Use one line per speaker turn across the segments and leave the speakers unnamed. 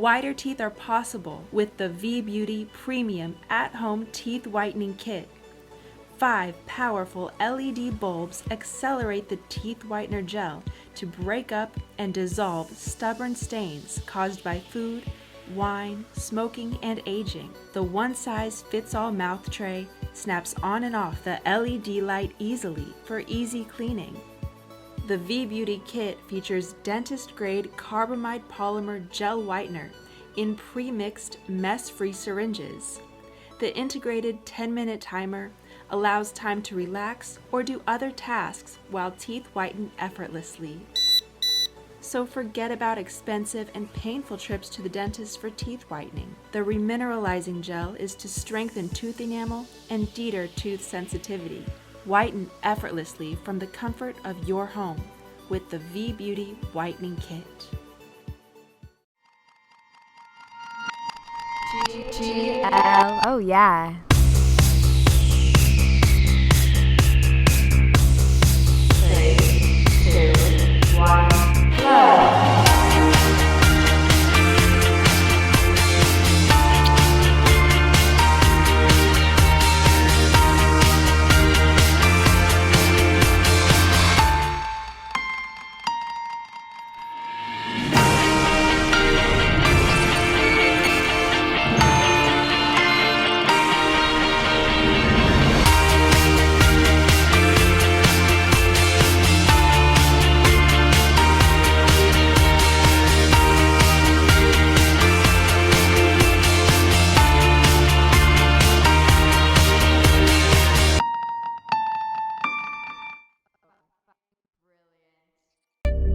Whiter teeth are possible with the V-Beauty Premium At-Home Teeth Whitening Kit. 5 powerful LED bulbs accelerate the teeth whitener gel to break up and dissolve stubborn stains caused by food, wine, smoking, and aging. The one-size-fits-all mouth tray snaps on and off the LED light easily for easy cleaning. The V-Beauty Kit features dentist-grade carbamide polymer gel whitener in pre-mixed, mess-free syringes. The integrated 10-minute timer allows time to relax or do other tasks while teeth whiten effortlessly. So forget about expensive and painful trips to the dentist for teeth whitening. The remineralizing gel is to strengthen tooth enamel and deter tooth sensitivity. Whiten effortlessly from the comfort of your home with the V-Beauty Whitening Kit.
GL. Oh yeah.
3, 2, 1, go!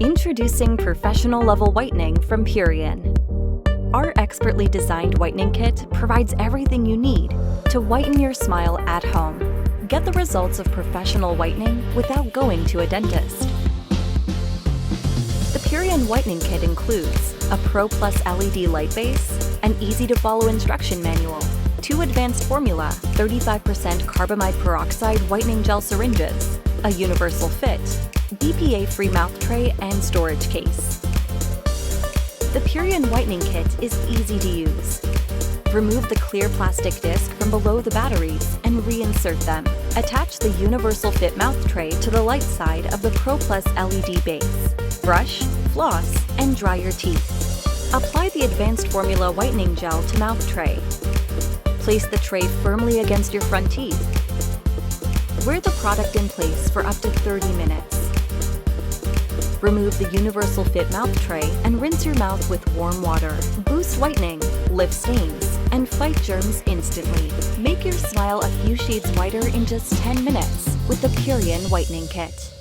Introducing professional level whitening from Purion. Our expertly designed whitening kit provides everything you need to whiten your smile at home. Get the results of professional whitening without going to a dentist. The Purion whitening kit includes a Pro Plus LED light base, an easy-to-follow instruction manual, 2 advanced formula 35% carbamide peroxide whitening gel syringes, a universal fit, BPA-free mouth tray, and storage case. The Purion Whitening Kit is easy to use. Remove the clear plastic disc from below the batteries and reinsert them. Attach the universal fit mouth tray to the light side of the Pro Plus LED base. Brush, floss, and dry your teeth. Apply the advanced formula whitening gel to mouth tray. Place the tray firmly against your front teeth. Wear the product in place for up to 30 minutes. Remove the universal fit mouth tray and rinse your mouth with warm water. Boost whitening, lift stains, and fight germs instantly. Make your smile a few shades whiter in just 10 minutes with the Purion Whitening Kit.